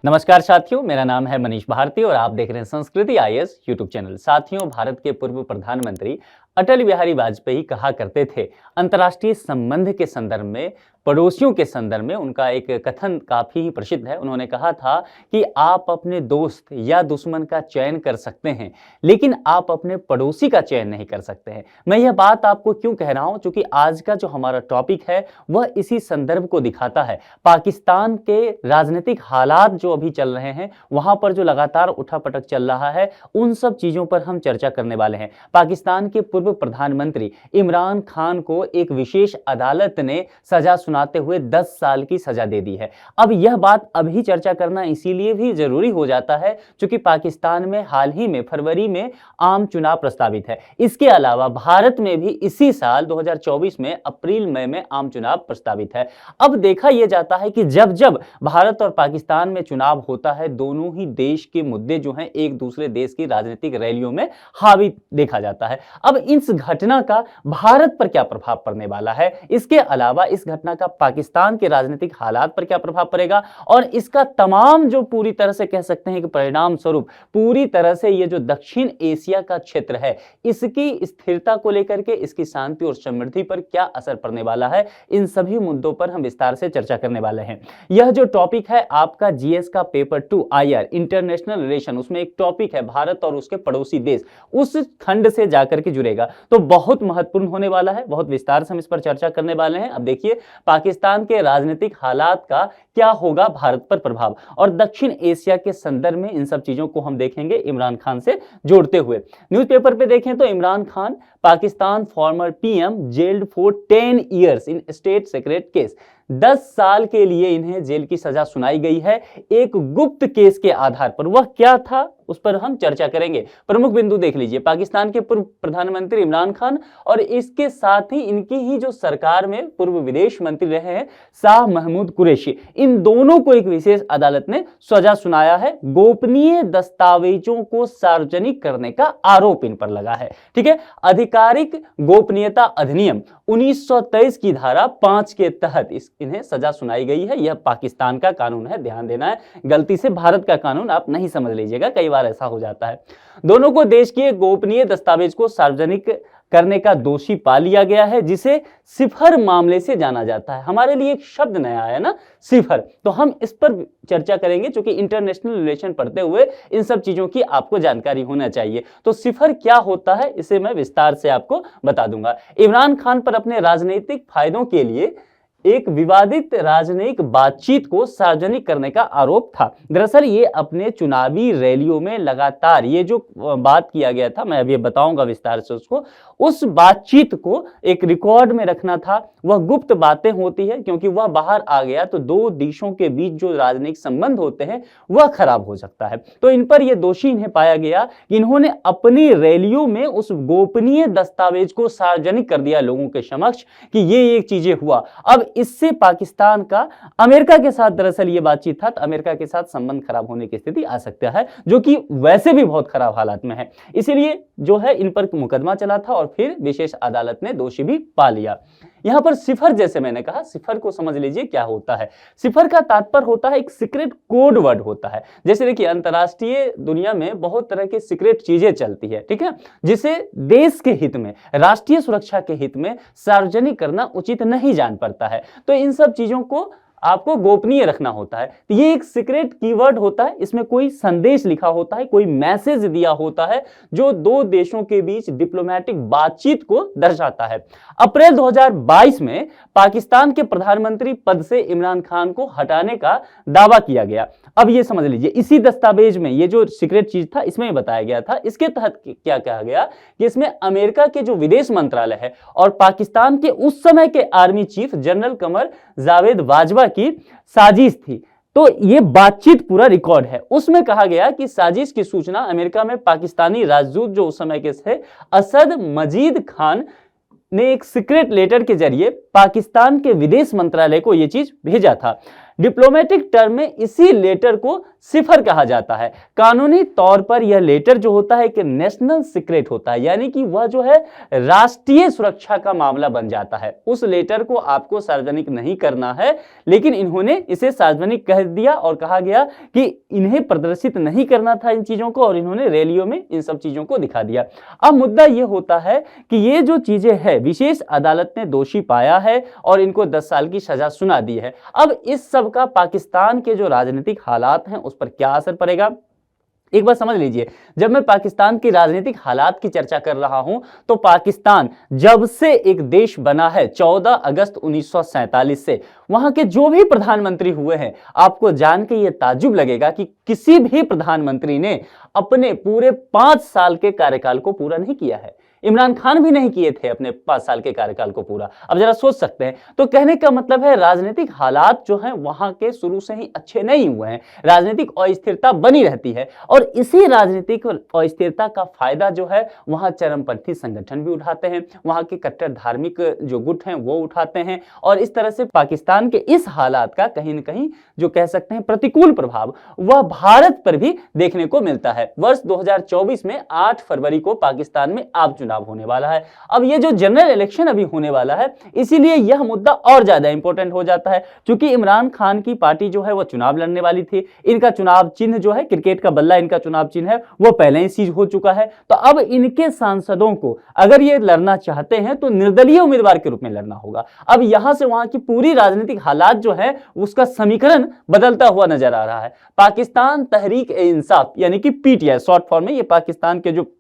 नमस्कार साथियों, मेरा नाम है मनीष भारती और आप देख रहे हैं संस्कृति आईएएस यूट्यूब चैनल। साथियों, भारत के पूर्व प्रधानमंत्री अटल बिहारी वाजपेयी कहा करते थे, अंतर्राष्ट्रीय संबंध के संदर्भ में, पड़ोसियों के संदर्भ में उनका एक कथन काफी ही प्रसिद्ध है। उन्होंने कहा था कि आप अपने दोस्त या दुश्मन का चयन कर सकते हैं, लेकिन आप अपने पड़ोसी का चयन नहीं कर सकते हैं। मैं यह बात आपको क्यों कह रहा हूं, क्योंकि आज का जो हमारा टॉपिक है वह इसी संदर्भ को दिखाता है। पाकिस्तान के राजनीतिक हालात जो अभी चल रहे हैं, वहां पर जो लगातार उठापटक चल रहा है, उन सब चीजों पर हम चर्चा करने वाले हैं। पाकिस्तान के पूर्व प्रधानमंत्री इमरान खान को एक विशेष अदालत ने सजा सुनाते हुए 10 साल की सजा दे दी है। अब यह बात अभी चर्चा करना इसीलिए भी जरूरी हो जाता है क्योंकि पाकिस्तान में हाल ही में फरवरी में आम चुनाव प्रस्तावित है। इसके अलावा भारत में भी इसी साल 2024 में अप्रैल मई में आम चुनाव प्रस्तावित है। अब देखा यह जाता है कि जब जब भारत और पाकिस्तान में चुनाव होता है, दोनों ही देश के मुद्दे जो हैं एक दूसरे देश की राजनीतिक रैलियों में हावी देखा जाता है। अब इस घटना का भारत पर क्या प्रभाव पड़ने वाला है, इसके अलावा इस घटना का पाकिस्तान के राजनीतिक हालात पर क्या प्रभाव पड़ेगा, और इसका तमाम जो पूरी तरह से कह सकते हैं कि परिणाम स्वरूप पूरी तरह से ये जो दक्षिण एशिया का क्षेत्र है, इसकी स्थिरता को लेकर के, इसकी शांति और समृद्धि पर क्या असर पड़ने वाला है, इन सभी मुद्दों पर हम विस्तार से चर्चा करने वाले हैं। यह जो टॉपिक है आपका जीएस का पेपर 2 आईआर इंटरनेशनल रिलेशन, उसमें एक टॉपिक है भारत और उसके पड़ोसी देश, उस खंड से जाकर के जुड़ेगा, तो बहुत महत्वपूर्ण होने वाला है। बहुत विस्तार से हम इस पर चर्चा करने वाले हैं। अब देखिए, पाकिस्तान के राजनीतिक हालात का क्या होगा भारत पर प्रभाव, और दक्षिण एशिया के संदर्भ में इन सब चीजों को हम देखेंगे इमरान खान से जोड़ते हुए। न्यूज़पेपर पे देखें तो Imran Khan, Pakistan former PM gelled for 10 years in state secret case, 10 साल के लिए इन्हें जेल की सजा सुनाई गई है एक गुप्त केस के आधार पर। वह क्या था उस पर हम चर्चा करेंगे। प्रमुख बिंदु देख लीजिए, पाकिस्तान के पूर्व प्रधानमंत्री इमरान खान और इसके साथ ही इनकी ही जो सरकार में पूर्व विदेश मंत्री रहे हैं शाह महमूद कुरैशी, इन दोनों को एक विशेष अदालत ने सजा सुनाया है। गोपनीय दस्तावेजों को सार्वजनिक करने का आरोप इन पर लगा है। ठीक है, आधिकारिक गोपनीयता अधिनियम 1923 की धारा 5 के तहत इन्हें सजा सुनाई गई है। यह पाकिस्तान का कानून है, ध्यान देना है, गलती से भारत का कानून आप नहीं समझ लीजिएगा, कई बार ऐसा हो जाता है। दोनों को देश के गोपनीय दस्तावेज को सार्वजनिक करने का दोषी पा लिया गया है, जिसे सिफर मामले से जाना जाता है। हमारे लिए एक शब्द नया आया ना, सिफर, तो हम इस पर चर्चा करेंगे क्योंकि इंटरनेशनल रिलेशन पढ़ते हुए इन सब चीजों की आपको जानकारी होना चाहिए। तो सिफर क्या होता है इसे मैं विस्तार से आपको बता दूंगा। इमरान खान पर अपने राजनीतिक फायदों के लिए एक विवादित राजनयिक बातचीत को सार्वजनिक करने का आरोप था। दरअसल ये अपने चुनावी रैलियों में लगातार ये जो बात किया गया था, मैं अभी बताऊंगा विस्तार से उसको, उस बातचीत को एक रिकॉर्ड में रखना था। वह गुप्त बातें होती है, क्योंकि वह बाहर आ गया तो दो देशों के बीच जो राजनयिक संबंध होते हैं वह खराब हो सकता है। तो इन पर यह दोषी इन्हें पाया गया कि इन्होंने अपनी रैलियों में उस गोपनीय दस्तावेज को सार्वजनिक कर दिया लोगों के समक्ष कि ये चीजें हुआ। अब इससे पाकिस्तान का अमेरिका के साथ दरअसल ये बातचीत था, तो अमेरिका के साथ संबंध खराब होने की स्थिति आ सकता है, जो कि वैसे भी बहुत खराब हालात में है। इसीलिए जो है इन पर मुकदमा चला था और फिर विशेष अदालत ने दोषी भी पा लिया। यहां पर सिफर, जैसे मैंने कहा, सिफर को समझ लीजिए क्या होता है। सिफर का तात्पर्य होता है एक सीक्रेट कोड वर्ड होता है। जैसे देखिए, अंतरराष्ट्रीय दुनिया में बहुत तरह की सीक्रेट चीजें चलती है, ठीक है, जिसे देश के हित में, राष्ट्रीय सुरक्षा के हित में सार्वजनिक करना उचित नहीं जान पड़ता है। तो इन सब चीजों को आपको गोपनीय रखना होता है। तो ये एक सीक्रेट कीवर्ड होता है, इसमें कोई संदेश लिखा होता है, कोई मैसेज दिया होता है जो दो देशों के बीच डिप्लोमेटिक बातचीत को दर्शाता है। अप्रैल 2022 में पाकिस्तान के प्रधानमंत्री पद से इमरान खान को हटाने का दावा किया गया। अब ये समझ लीजिए, इसी दस्तावेज में ये जो सीक्रेट चीज था इसमें बताया गया था। इसके तहत क्या कहा गया कि इसमें अमेरिका के जो विदेश मंत्रालय है और पाकिस्तान के उस समय के army chief general Qamar Javed Bajwa की साजिश थी। तो ये बातचीत पूरा रिकॉर्ड है। उसमें कहा गया कि साजिश की सूचना अमेरिका में पाकिस्तानी राजदूत जो उस समय के थे असद मजीद खान ने एक सीक्रेट लेटर के जरिए पाकिस्तान के विदेश मंत्रालय को यह चीज भेजा था। डिप्लोमेटिक टर्म में इसी लेटर को सिफर कहा जाता है। कानूनी तौर पर यह लेटर जो होता है कि नेशनल सीक्रेट होता है, यानी कि वह जो है राष्ट्रीय सुरक्षा का मामला बन जाता है। उस लेटर को आपको सार्वजनिक नहीं करना है, लेकिन इन्होंने इसे सार्वजनिक कह दिया और कहा गया कि इन्हें प्रदर्शित नहीं करना था इन चीजों को, और इन्होंने रैलियों में इन सब चीजों को दिखा दिया। अब मुद्दा यह होता है कि ये जो चीजें है विशेष अदालत ने दोषी पाया है और इनको 10 साल की सजा सुना दी है। अब इस सब का पाकिस्तान के जो राजनीतिक हालात हैं उस पर क्या असर पड़ेगा, एक बार समझ लीजिए। जब मैं पाकिस्तान की राजनीतिक हालात की चर्चा कर रहा हूं तो पाकिस्तान जब से एक देश बना है 14 अगस्त 1947 से, वहां के जो भी प्रधानमंत्री हुए हैं, आपको जान के यह ताज्जुब लगेगा कि किसी भी प्रधानमंत्री ने अपने पूरे 5 साल के कार्यकाल को पूरा नहीं किया है। इमरान खान भी नहीं किए थे अपने 5 साल के कार्यकाल को पूरा। अब जरा सोच सकते हैं, तो कहने का मतलब है राजनीतिक हालात जो हैं वहां के शुरू से ही अच्छे नहीं हुए हैं, राजनीतिक अस्थिरता बनी रहती है, और इसी राजनीतिक अस्थिरता का फायदा जो है वहां चरमपंथी संगठन भी उठाते हैं, वहां के कट्टर धार्मिक जो गुट हैं वो उठाते हैं, और इस तरह से पाकिस्तान के इस हालात का कहीं न कहीं जो कह सकते हैं प्रतिकूल प्रभाव वह भारत पर भी देखने को मिलता है। वर्ष 2024 में 8 फरवरी को पाकिस्तान में आम चुनाव होने वाला है। अब ये जो जनरल इलेक्शन अभी होने वाला है, इसीलिए यह मुद्दा और ज्यादा इंपॉर्टेंट हो जाता है, क्योंकि इमरान खान की पार्टी जो है वो चुनाव लड़ने वाली थी। इनका चुनाव चिन्ह जो है क्रिकेट का बल्ला, इनका चुनाव चिन्ह है, वो पहले ही सीज हो चुका है। तो अब इनके सांसदों को अगर ये लड़ना चाहते हैं तो निर्दलीय उम्मीदवार के रूप में लड़ना होगा। अब यहां से वहां की पूरी राजनीतिक हालात जो है उसका समीकरण बदलता हुआ नजर आ रहा है। पाकिस्तान तहरीक ए इंसाफ यानी कि पीटीआई शॉर्ट फॉर्म में, ये पाकिस्तान के जो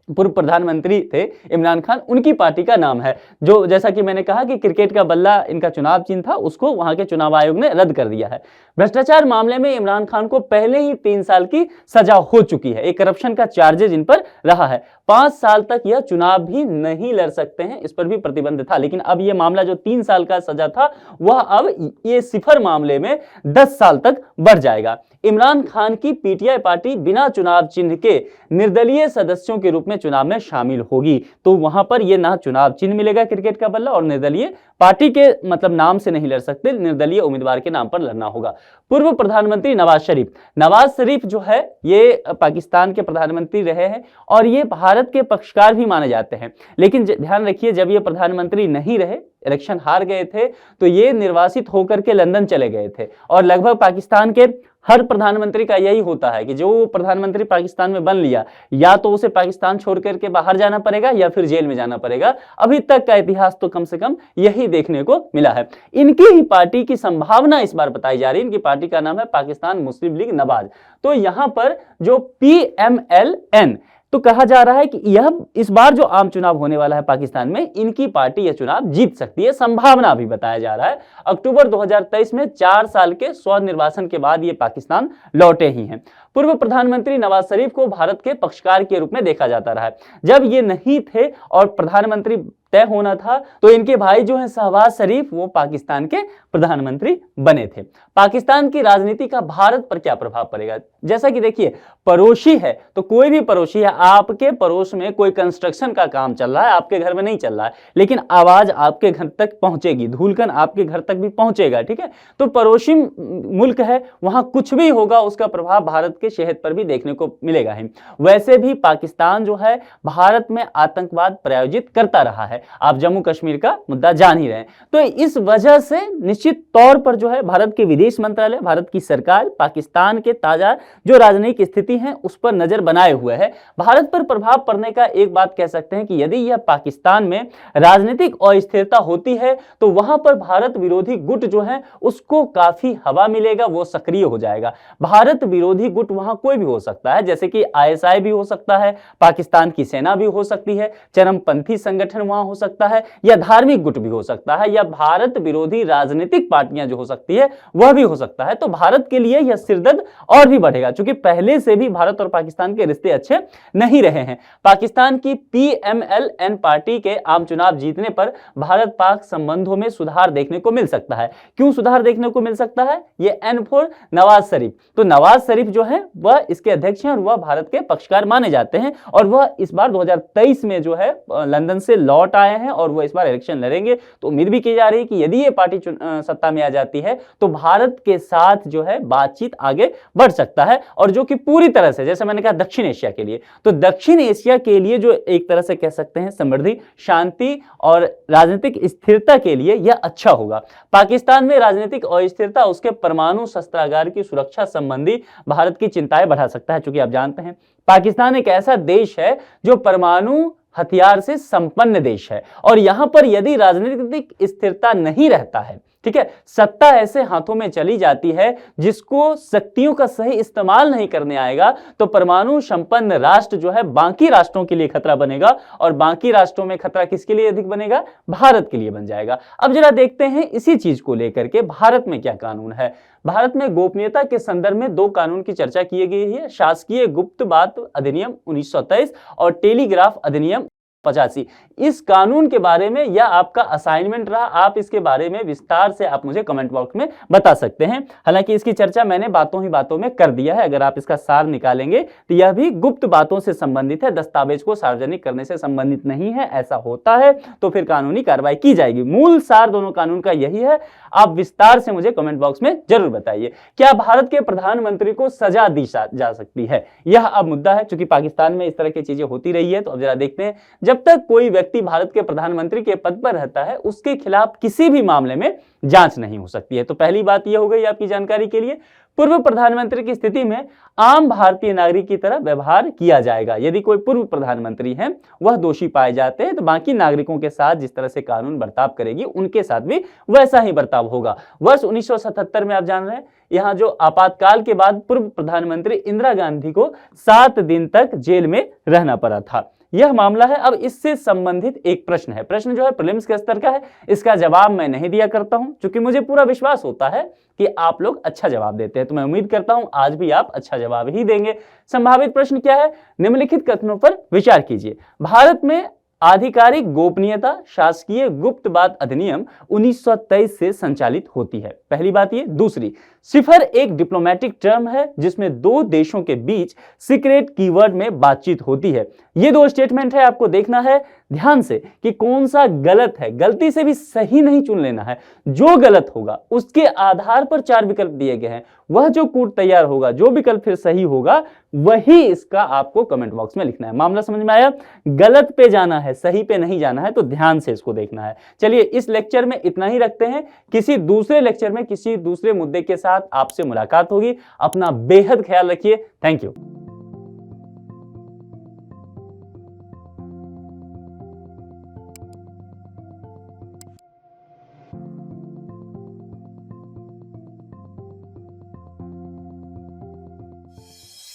पूर्व प्रधानमंत्री थे इमरान खान, उनकी पार्टी का नाम है, जो जैसा कि मैंने कहा कि क्रिकेट का बल्ला इनका चुनाव चिन्ह था, उसको वहां के चुनाव आयोग ने रद्द कर दिया है। भ्रष्टाचार मामले में इमरान खान को पहले ही 3 साल की सजा हो चुकी है, एक करप्शन का चार्जेज इन पर रहा है। 5 साल तक यह चुनाव भी नहीं लड़ सकते हैं, इस पर भी प्रतिबंध था। लेकिन अब यह मामला जो 3 साल का सजा था वह अब ये सिफर मामले में 10 साल तक बढ़ जाएगा। इमरान खान की पीटीआई पार्टी बिना चुनाव चिन्ह के निर्दलीय सदस्यों के रूप में चुनाव में शामिल होगी, तो वहां पर यह ना चुनाव चिन्ह मिलेगा क्रिकेट का बल्ला, और निर्दलीय पार्टी के मतलब नाम से नहीं लड़ सकते, निर्दलीय उम्मीदवार के नाम पर लड़ना होगा। पूर्व प्रधानमंत्री नवाज शरीफ जो है ये पाकिस्तान के प्रधानमंत्री रहे हैं और ये भारत के पक्षकार भी माने जाते हैं। लेकिन ध्यान रखिए, जब ये प्रधानमंत्री नहीं रहे, इलेक्शन हार गए थे, तो ये निर्वासित होकर के लंदन चले गए थे। और लगभग पाकिस्तान के हर प्रधानमंत्री का यही होता है कि जो प्रधानमंत्री पाकिस्तान में बन लिया, या तो उसे पाकिस्तान छोड़ करके बाहर जाना पड़ेगा या फिर जेल में जाना पड़ेगा। अभी तक का इतिहास तो कम से कम यही देखने को मिला है। इनकी ही पार्टी की संभावना इस बार बताई जा रही है। इनकी पार्टी का नाम है पाकिस्तान मुस्लिम लीग नवाज। तो यहां पर जो PMLN, तो कहा जा रहा है कि यह इस बार जो आम चुनाव होने वाला है पाकिस्तान में, इनकी पार्टी यह चुनाव जीत सकती है, संभावना भी बताया जा रहा है। अक्टूबर 2023 में 4 साल के स्वनिर्वासन के बाद ये पाकिस्तान लौटे ही हैं। पूर्व प्रधानमंत्री नवाज शरीफ को भारत के पक्षकार के रूप में देखा जाता रहा है। जब ये नहीं थे और प्रधानमंत्री तय होना था, तो इनके भाई जो हैं शहबाज शरीफ, वो पाकिस्तान के प्रधानमंत्री बने थे। पाकिस्तान की राजनीति का भारत पर क्या प्रभाव पड़ेगा? जैसा कि देखिए, पड़ोसी है तो कोई भी पड़ोसी है, आपके पड़ोस में कोई कंस्ट्रक्शन का काम चल रहा है, आपके घर में नहीं चल रहा है, लेकिन आवाज आपके घर तक पहुंचेगी, धूलकण आपके घर तक भी पहुंचेगा, ठीक है। तो पड़ोसी मुल्क है, वहां कुछ भी होगा उसका प्रभाव भारत के सेहत पर भी देखने को मिलेगा ही। वैसे भी पाकिस्तान जो है भारत में आतंकवाद प्रायोजित करता रहा है, आप जम्मू कश्मीर का मुद्दा जान ही रहे हैं। तो इस वजह से निश्चित तौर पर जो है भारत के विदेश मंत्रालय, भारत की सरकार पाकिस्तान के ताजा जो राजनीतिक स्थिति है उस पर नजर बनाए हुए है। भारत पर प्रभाव पड़ने का एक बात कह सकते हैं कि यदि यह पाकिस्तान में राजनीतिक अस्थिरता होती है तो वहां पर भारत विरोधी गुट जो है उसको काफी हवा मिलेगा, वो सक्रिय हो जाएगा। भारत विरोधी गुट वहां कोई भी हो सकता है, जैसे कि ISI भी हो सकता है, पाकिस्तान की सेना भी हो सकती है, चरमपंथी संगठन वहां हो सकता है, या धार्मिक गुट भी हो सकता है, या भारत विरोधी राजनीतिक पार्टियां जो हो सकती है वह भी हो सकता है। तो भारत के लिए यह सिरदर्द और भी बढ़ेगा, क्योंकि पहले से भी भारत और पाकिस्तान के रिश्ते अच्छे नहीं रहे हैं। पाकिस्तान की PMLN पार्टी के आम चुनाव जीतने पर भारत पाक संबंधों में सुधार देखने को मिल सकता है। क्यों सुधार देखने को मिल सकता है? ये N4 नवाज शरीफ, तो नवाज शरीफ जो है वह इसके अध्यक्ष हैं और वह भारत के पक्षकार माने जाते हैं, और वह इस बार 2023 में जो है लंदन से लौट आए हैं और वो इस बार इलेक्शन लड़ेंगे, तो उम्मीद भी की जा रही है कि यदि ये पार्टी सत्ता में आ जाती है तो भारत के साथ जो है बातचीत आगे बढ़ सकता है, और जो कि पूरी तरह से, जैसे मैंने कहा दक्षिण एशिया के लिए, तो दक्षिण एशिया के लिए जो एक तरह से कह सकते हैं समृद्धि, शांति और राजनीतिक स्थिरता के लिए यह अच्छा होगा। पाकिस्तान में राजनीतिक अस्थिरता उसके परमाणु शस्त्रागार की सुरक्षा संबंधी भारत की चिंताएं बढ़ा सकता है। चूंकि आप जानते हैं पाकिस्तान एक ऐसा देश है जो परमाणु हथियार से संपन्न देश है, और यहां पर यदि राजनीतिक स्थिरता नहीं रहता है, ठीक है, सत्ता ऐसे हाथों में चली जाती है जिसको शक्तियों का सही इस्तेमाल नहीं करने आएगा, तो परमाणु संपन्न राष्ट्र जो है बाकी राष्ट्रों के लिए खतरा बनेगा, और बाकी राष्ट्रों में खतरा किसके लिए अधिक बनेगा? भारत के लिए बन जाएगा। अब जरा देखते हैं इसी चीज को लेकर के भारत में क्या कानून है। भारत में गोपनीयता के संदर्भ में दो कानून की चर्चा की गई है, शासकीय गुप्त बात अधिनियम 1923 और टेलीग्राफ अधिनियम 85। इस कानून के बारे में यह आपका असाइनमेंट रहा, आप इसके बारे में विस्तार से आप मुझे कमेंट बॉक्स में बता सकते हैं। हालांकि इसकी चर्चा मैंने बातों ही बातों में कर दिया है, अगर आप इसका सार निकालेंगे तो यह भी गुप्त बातों से संबंधित है, दस्तावेज को सार्वजनिक करने से संबंधित नहीं है। ऐसा होता है तो फिर कानूनी कार्रवाई की जाएगी। मूल सार दोनों कानून का यही है, आप विस्तार से मुझे कमेंट बॉक्स में जरूर बताइए। क्या भारत के प्रधानमंत्री को सजा दी जा सकती है? यह अब मुद्दा है, क्योंकि पाकिस्तान में इस तरह की चीजें होती रही है। तो अब जरा देखते हैं, जब तक कोई व्यक्ति भारत के प्रधानमंत्री के पद पर रहता है उसके खिलाफ किसी भी मामले में जांच नहीं हो सकती है। तो पहली बात यह हो गई आपकी जानकारी के लिए। पूर्व प्रधानमंत्री की स्थिति में आम भारतीय नागरिक की तरह व्यवहार किया जाएगा। यदि कोई पूर्व प्रधानमंत्री है वह दोषी पाए जाते हैं तो बाकी नागरिकों के साथ जिस तरह से कानून बर्ताव करेगी उनके साथ भी वैसा ही बर्ताव होगा। वर्ष 1977 में आप जान रहे हैं, यहां जो आपातकाल के बाद पूर्व प्रधानमंत्री इंदिरा गांधी को 7 दिन तक जेल में रहना पड़ा था। यह मामला है। अब इससे संबंधित एक प्रश्न है, प्रश्न जो है प्रीलिम्स के स्तर का है, इसका जवाब मैं नहीं दिया करता हूं क्योंकि मुझे पूरा विश्वास होता है कि आप लोग अच्छा जवाब देते हैं। तो मैं उम्मीद करता हूं आज भी आप अच्छा जवाब ही देंगे। संभावित प्रश्न क्या है? निम्नलिखित कथनों पर विचार कीजिए। भारत में आधिकारिक गोपनीयता शासकीय गुप्त बात अधिनियम 1923 से संचालित होती है। पहली बात ये। दूसरी, सिफर एक डिप्लोमेटिक टर्म है जिसमें दो देशों के बीच सीक्रेट कीवर्ड में बातचीत होती है। ये दो स्टेटमेंट है, आपको देखना है ध्यान से कि कौन सा गलत है। गलती से भी सही नहीं चुन लेना है, जो गलत होगा उसके आधार पर 4 विकल्प दिए गए हैं, वह जो कूट तैयार होगा, जो विकल्प फिर सही होगा वही इसका आपको कमेंट बॉक्स में लिखना है। मामला समझ में आया? गलत पे जाना है, सही पे नहीं जाना है, तो ध्यान से इसको देखना है। चलिए इस लेक्चर में इतना ही रखते हैं, किसी दूसरे लेक्चर में किसी दूसरे मुद्दे के साथ आपसे मुलाकात होगी। अपना बेहद ख्याल रखिए। Thank you.